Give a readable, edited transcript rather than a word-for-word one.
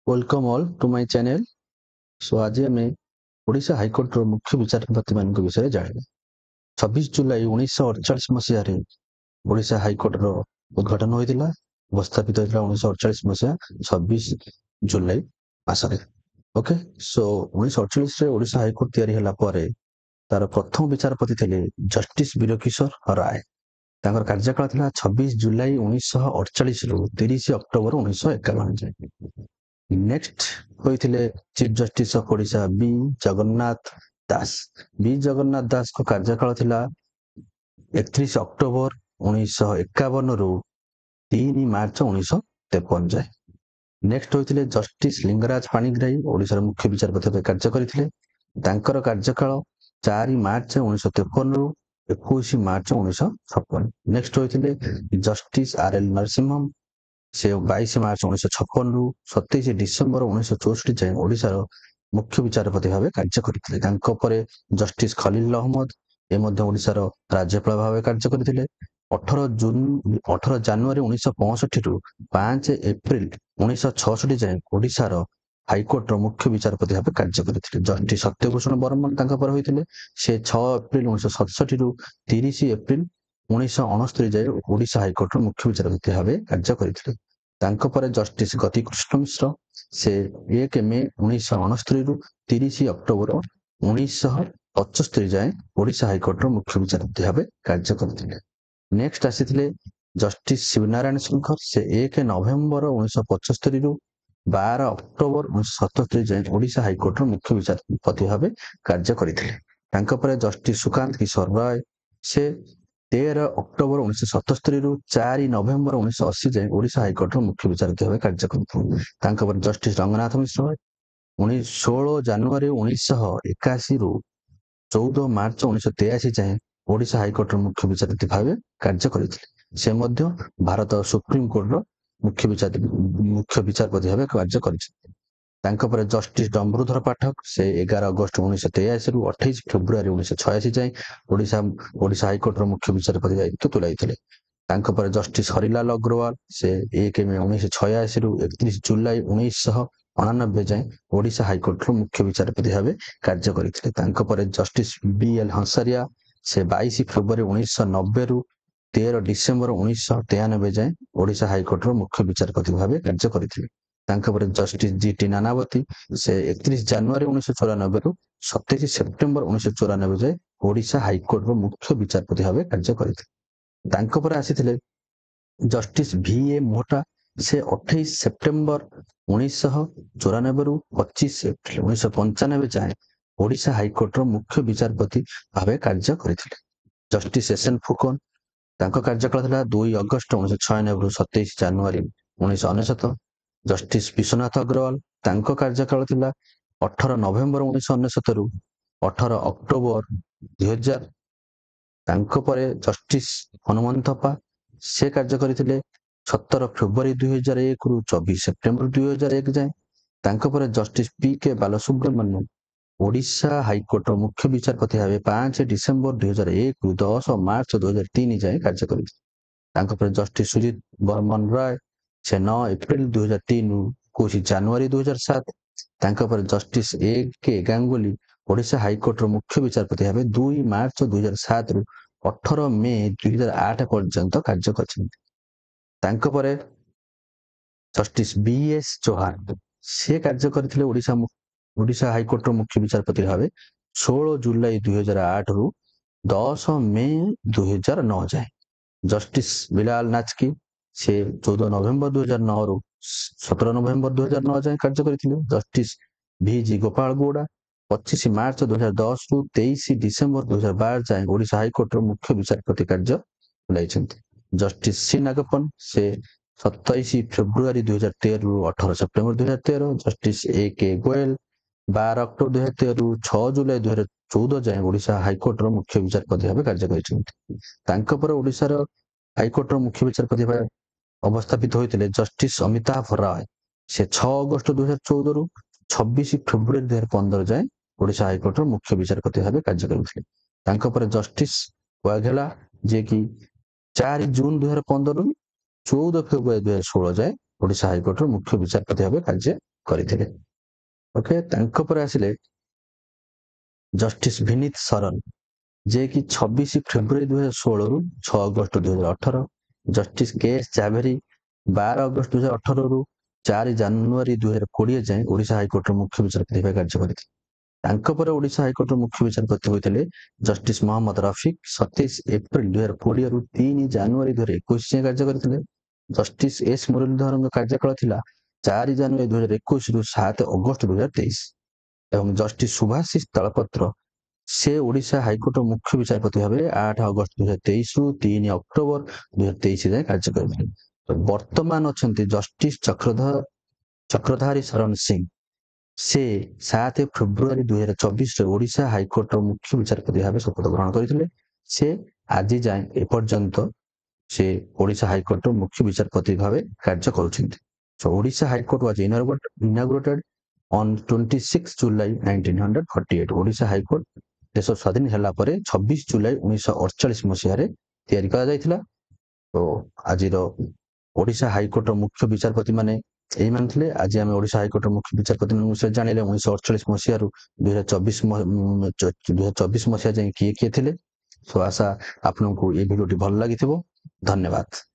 Welcome all to my channel. So आज आम Odisha high court मुख्य विचारपति मान विषय जाना 26 जुलाई 1948 मसीह ओडिशा हाईकोर्ट उद्घाटन होता उपस्थापित होता 1948 मसीहा 26 जुलाई मासरे। ओके, सो 1948 ओडिशा हाईकोर्ट तैयारी तार प्रथम विचारपति थे जस्टिस वीरकिशोर राय। कार्यकाल था 26 जुलाई 1948 रु 30 अक्टोबर 1951 जाए। नेक्स्ट होइथिले chief justice of Odisha B Jagannath Das. B Jagannath Das को कार्यकाल थिला 31 अक्टोबर 1951 रु 3 मार्च 1953 जाए। नेक्स्ट होइथिले जस्टिस लिंगराज पाणिग्राही ओडिशा मुख्य विचारपति भाବେ କାର୍ଯ୍ୟ କରିଥିଲେ। ତାଙ୍କର କାର୍ଯ୍ୟକାଳ 4 ମାର୍ଚ୍ଚ 1953 रु 21 ମାର୍ଚ୍ଚ 1956। नेक्स्ट होइथिले जस्टिस आरएल नरसिम्हम से 22 मार्च 1956 रु 27 डिसेम्बर 1964 जाए ओडिशार मुख्य विचारपति भावे कार्य करथिले। तांको परे जस्टिस खलील अहमद ए मध्य ओडिशार राज्यपाल भावे कार्य करथिले। 18 जनवरी 1965 रु 5 एप्रिल 1966 जाए ओडिशार हाईकोर्ट मुख्य विचारपति भावे कार्य करथिले। जस्टिस सत्यभूषण बर्मन तांको पर होइथिले। से 6 एप्रिल 1967 रु 30 एप्रिल 1969 जाए ओडिशा हाईकोर्ट मुख्य विचारपति भावे कार्य करथिले। तांको परे जस्टिस गति कृष्ण मिश्र से 1 मे 1969 रु 30 अक्टोबर 1975 जाए ओडिशा हाईकोर्ट मुख्य विचारपति भावे कार्य करथिले। नेक्स्ट आसीथिले जस्टिस शिवनारायण शंकर से 1 नवेम्बर 1975 रु 12 अक्टोबर 1977 जाए ओडिशा हाईकोर्ट मुख्य विचारपति भावे कार्य करथिले। तांको परे जस्टिस सुकांत किशोर राय से 13 अक्टोबर 1977 रु 4 नवेम्बर 1980 जाए ओडिशा हाईकोर्ट मुख्य विचारपति भावे कार्य करथिले। तांको पर जस्टिस रंगनाथ मिश्र 16 जनवरी 1981 रु 14 मार्च 1983 जाए ओडिशा हाईकोर्ट मुख्य विचारपति भावे कार्य करथिले। से मध्य भारत सुप्रीम कोर्ट मुख्य विचारपति भावे कार्य करथिले। तांको पर जस्टिस डम्बरूधर पाठक से 11 अगस्त 1983 रु 28 फेब्रुआरी 1986 जाए ओडिशा हाईकोर्ट मुख्य विचारपति दायित्व तुलाइथिले। तांको पर जस्टिस हरिलाल अग्रवाल से 1 मे 1986 रु 31 जुलाई 1999 जाए ओडिशा हाईकोर्ट मुख्य विचारपति भावे कार्य करथिले। तांको पर जस्टिस बीएल हंसरिया से 22 फरवरी 1990 रु 13 डिसेम्बर 1993 जाए ओडिशा हाईकोर्ट मुख्य विचारपति भावे कार्य करथिले। तांको पर जस्टिस जीटी नानावती से 31 जनवरी 1994 रु 27 सेप्टेम्बर 1994 जाए ओडिशा हाईकोर्ट मुख्य विचारपति भावे कार्य करथिले। तांको पर आसीथिले जस्टिस VA मोहटा से 28 सेप्टेम्बर 1994 रु 25 एप्रिल 1995 जाए ओडिशा हाईकोर्ट मुख्य विचारपति भावे कार्य करथिले। जस्टिस SN फुकन तांको कार्यकाल था 2 अगस्त 1996 रु 27 जनवरी 1999। जस्टिस विश्वनाथ अग्रवाल तांको कार्यकाल था 18 नवेम्बर 1999 रु 18 अक्टोबर 2000। तांको परे जस्टिस हनुमंत थप्पा से कार्य करथिले 17 फेब्रुआरी 2001 रु 24 सेप्टेम्बर 2001 जाए। तांको परे justice PK Balasubramaniam Odisha high court मुख्य विचारपति भावे 5 डिसेम्बर 2001 रु 10 मार्च 2003 जाए कार्य करथिले। तांको परे जस्टिस सुजीत बर्मन राय से 9 एप्रिल 2003 रु 21 जनवरी 2007। तांको परे justice AK Ganguly Odisha high court मुख्य विचारपति भावे 2 मार्च 2007 रु 18 मे 2008 पर्यंत कार्य करछन्ति। तांको परे जस्टिस BS चौहान से कार्य करथिले ओडिशा हाईकोर्ट मुख्य विचारपति भावे 16 जुलाई 2008 रु 10 मे 2009 जाए। जस्टिस बिलाल नाचकी से 14 नवेम्बर 2009 रु 17 नवेम्बर 2009 जाए कार्य करथिले। जस्टिस VG गोपाल गौड़ा 25 मार्च 2010 रु 23 डिसेम्बर 2012 जाए ओडिशा हाईकोर्ट मुख्य विचारपति कार्य तुलाइछन्ति। जस्टिस C नागप्पन से 27 फेब्रुआरी 2013 रु 18 September 2013। Justice AK Goyal 12 October 2013 रु 6 जुलाई 2014 जाए ओडिशा हाईकोर्ट मुख्य विचारपति भावे कार्य करछन्ति। तांको पर ओडिशार हाईकोर्ट मुख्य विचारपति भावे अवस्थापित होइतिले जस्टिस अमिताभ राय से 6 अगस्त 2014 रु 26 फेब्रुआरी 2015 जाए ओडिशा हाईकोर्ट मुख्य विचारपति भावे कार्य करथिले। तांको पर जस्टिस वाघेला जे कि 4 जून 2015 रु 14 फेब्रुआरी 2016 जाए ओडिशा हाइकोर्ट मुख्य विचारपति भाव कार्य करथिले। ओके तांको पर आसिले जस्टिस विनीत शरण जे कि 26 फेब्रुआरी 2016 रु 6 अगस्त 2018, जस्टिस के एस चाभेरी 12 अगस्त 2018 रु 4 जनवरी 2020 जाए ओडिशा हाइकोर्ट मुख्य विचारपति भाव कार्य करथिले। तांको पर ओडिशा हाइकोर्ट मुख्य विचारपति होइथिले जस्टिस मोहम्मद रफिक 27 एप्रिल 2020 रु 3 जनवरी 2021 जाए कार्य करथिले। जस्टिस एस मुरलीधरଙ୍କ କାର୍ଯ୍ୟକାଳ ଥିଲା 4 ଜାନୁଆରୀ 2021 ରୁ 7 ଅଗଷ୍ଟ 2023 ଏବଂ ଜଷ୍ଟିସ ସୁଭାଷିଷ ଦଳପତ୍ର से ओडिशा हाइकोर्ट मुख्य विचारपति भाव 8 अगस्त 2023 रु 3 अक्टोबर 2023 जाए कार्य करथिले। तो वर्तमान अछंती जस्टिस चक्रधारी शरण सिंह से 7 फेब्रुआरी 2024 रे ओडिशा हाइकोर्ट मुख्य विचारपति भाव शपथ ग्रहण करथिले। से आज जाए एपर्यंत से ओडिशा हाइकोर्ट मुख्य विचारपति भाव कार्य करुछन्ति। So Odisha High Court was inaugurated on 26 July 1948. Odisha high court देश स्वाधीन होला परे 26 जुलाई 1948 मसीह रे तैयारी करा जायतिला। तो आज ओडिशा हाई कोर्ट मुख्य विचारपति माने एई मानथिले। आज हम ओडिशा हाई कोर्ट मुख्य विचारपति विषय जानिले 1948 मसीह रु 2024 मसीह जाय किए थिले। सो आशा आपनको ये वीडियोटी भल लागिथिबो। धन्यवाद।